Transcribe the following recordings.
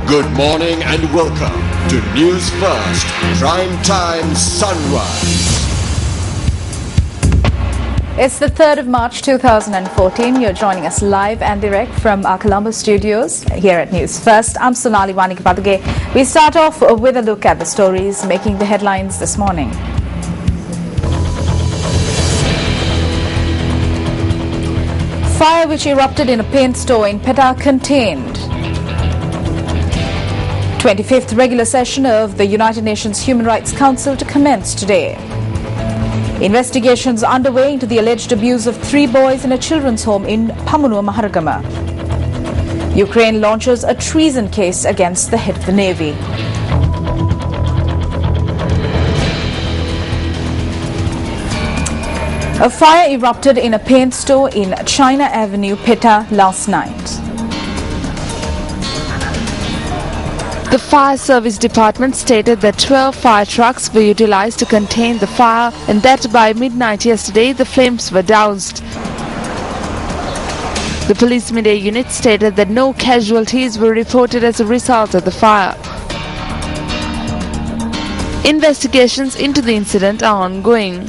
Good morning and welcome to Newsfirst Prime Time Sunrise. It's the 3rd of March 2014. You're joining us live and direct from our Colombo studios here at Newsfirst. I'm Sonali Wanikapatake. We start off with a look at the stories making the headlines this morning. Fire which erupted in a paint store in Petah contained. 25th regular session of the United Nations Human Rights Council to commence today. Investigations underway into the alleged abuse of 3 boys in a children's home in Pamunua, Maharagama. Ukraine launches a treason case against the head of the Navy. A fire erupted in a paint store in China Avenue, Petah last night. The Fire Service Department stated that 12 fire trucks were utilized to contain the fire and that by midnight yesterday the flames were doused. The police media unit stated that no casualties were reported as a result of the fire. Investigations into the incident are ongoing.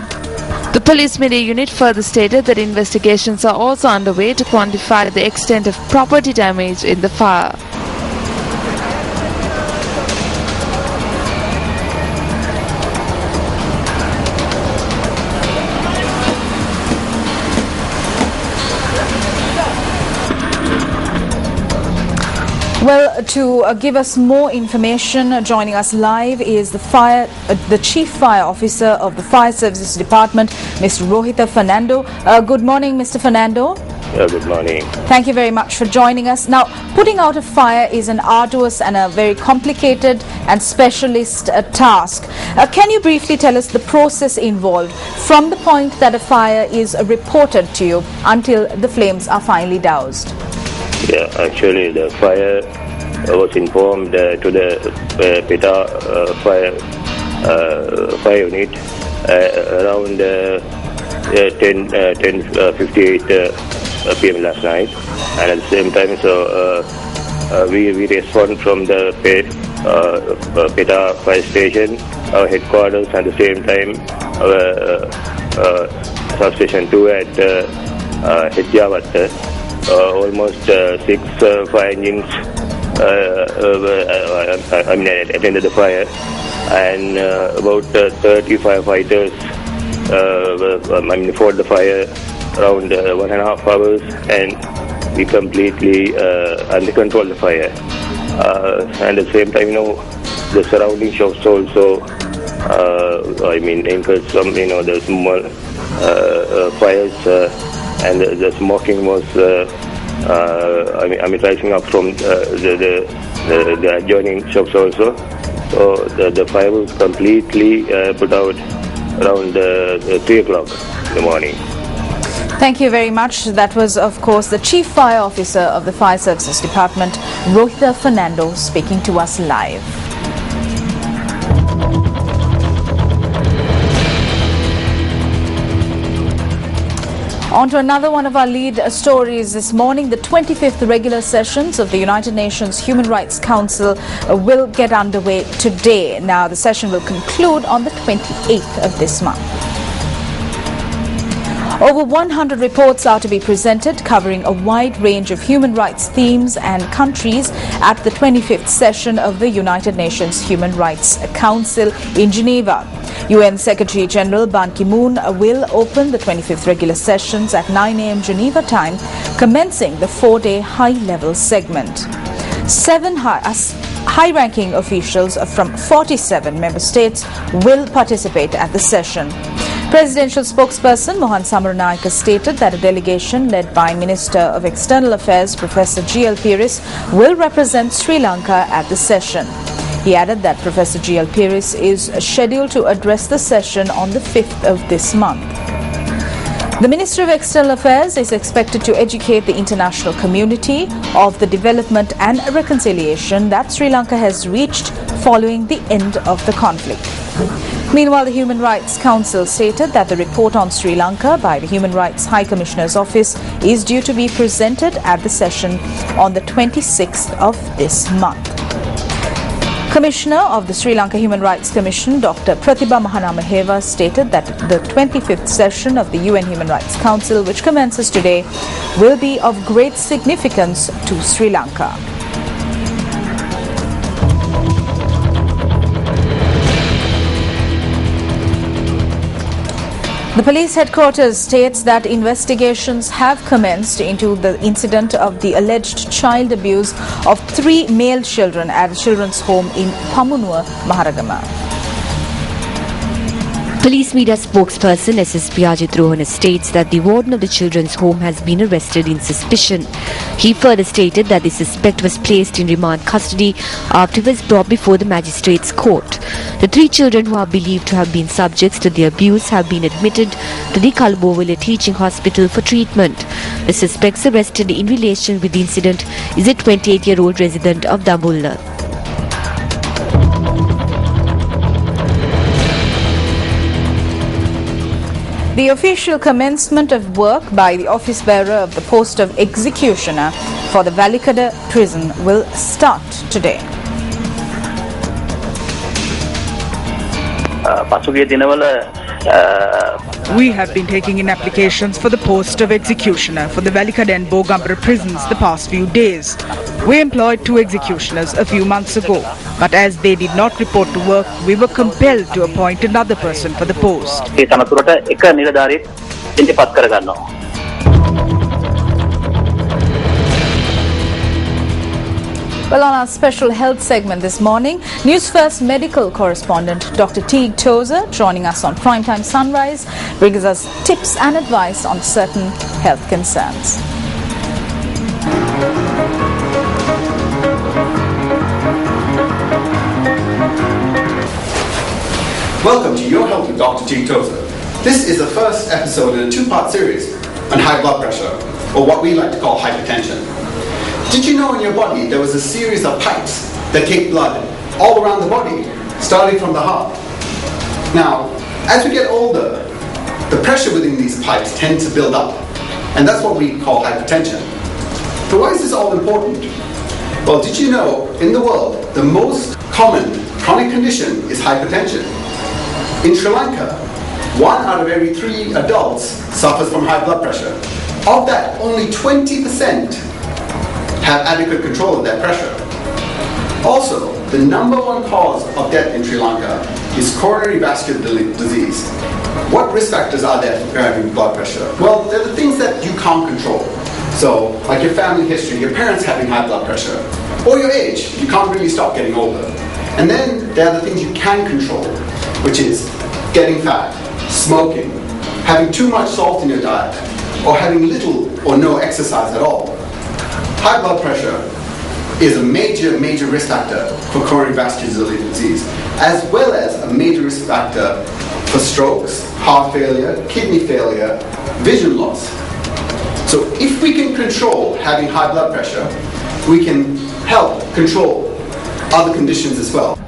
The police media unit further stated that investigations are also underway to quantify the extent of property damage in the fire. Well, to give us more information, joining us live is the Chief Fire Officer of the Fire Services Department, Mr. Rohitha Fernando. Good morning, Mr. Fernando. Good morning. Thank you very much for joining us. Now, putting out a fire is an arduous and a very complicated and specialist task. Can you briefly tell us the process involved from the point that a fire is reported to you until the flames are finally doused? Yeah, actually the fire was informed to the Petah fire unit around 10:58 p.m. last night, and at the same time we respond from the Petah fire station, our headquarters, at the same time our substation 2 at Hedjawat. Almost 6 fire engines attended the fire, and about 30 firefighters fought the fire around 1.5 hours, and we completely under control the fire. And at the same time, the surrounding shops also incurred some the small fires. And the smoking was, rising up from the adjoining shops also. So the fire was completely put out around 3 o'clock in the morning. Thank you very much. That was, of course, the Chief Fire Officer of the Fire Services Department, Rohitha Fernando, speaking to us live. On to another one of our lead stories this morning. The 25th regular sessions of the United Nations Human Rights Council will get underway today. Now, the session will conclude on the 28th of this month. Over 100 reports are to be presented covering a wide range of human rights themes and countries at the 25th session of the United Nations Human Rights Council in Geneva. UN Secretary General Ban Ki-moon will open the 25th regular sessions at 9 a.m. Geneva time, commencing the 4-day high-level segment. 7 high-ranking officials from 47 member states will participate at the session. Presidential spokesperson Mohan Samaranayake stated that a delegation led by Minister of External Affairs Professor G.L. Peiris will represent Sri Lanka at the session. He added that Professor G.L. Peiris is scheduled to address the session on the 5th of this month. The Minister of External Affairs is expected to educate the international community of the development and reconciliation that Sri Lanka has reached following the end of the conflict. Meanwhile, the Human Rights Council stated that the report on Sri Lanka by the Human Rights High Commissioner's Office is due to be presented at the session on the 26th of this month. Commissioner of the Sri Lanka Human Rights Commission, Dr. Pratibha Mahanamaheva, stated that the 25th session of the UN Human Rights Council, which commences today, will be of great significance to Sri Lanka. The police headquarters states that investigations have commenced into the incident of the alleged child abuse of 3 male children at a children's home in Pamunua, Maharagama. Police media spokesperson SSP Ajit Rohana states that the warden of the children's home has been arrested in suspicion. He further stated that the suspect was placed in remand custody after he was brought before the magistrate's court. The 3 children who are believed to have been subjects to the abuse have been admitted to the Kalabowale Teaching Hospital for treatment. The suspects arrested in relation with the incident is a 28-year-old resident of Dambulla. The official commencement of work by the office bearer of the post of executioner for the Valikada prison will start today. We have been taking in applications for the post of executioner for the Valikada and Bogambara prisons the past few days. We employed 2 executioners a few months ago, but as they did not report to work, we were compelled to appoint another person for the post. Well, on our special health segment this morning, Newsfirst medical correspondent Dr. Teague Tozer, joining us on Primetime Sunrise, brings us tips and advice on certain health concerns. Welcome to Your Health with Dr. Teague Tozer. This is the first episode in a 2-part series on high blood pressure, or what we like to call hypertension. Did you know in your body there was a series of pipes that take blood all around the body, starting from the heart? Now, as we get older, the pressure within these pipes tends to build up, and that's what we call hypertension. But why is this all important? Well, did you know in the world the most common chronic condition is hypertension? In Sri Lanka, 1 out of every 3 adults suffers from high blood pressure. Of that, only 20% have adequate control of their pressure. Also, the #1 cause of death in Sri Lanka is coronary vascular disease. What risk factors are there for having blood pressure? Well, they're the things that you can't control. So, like your family history, your parents having high blood pressure, or your age, you can't really stop getting older. And then there are the things you can control, which is getting fat, smoking, having too much salt in your diet, or having little or no exercise at all. High blood pressure is a major risk factor for coronary vascular disease, as well as a major risk factor for strokes, heart failure, kidney failure, vision loss. So if we can control having high blood pressure, we can help control other conditions as well.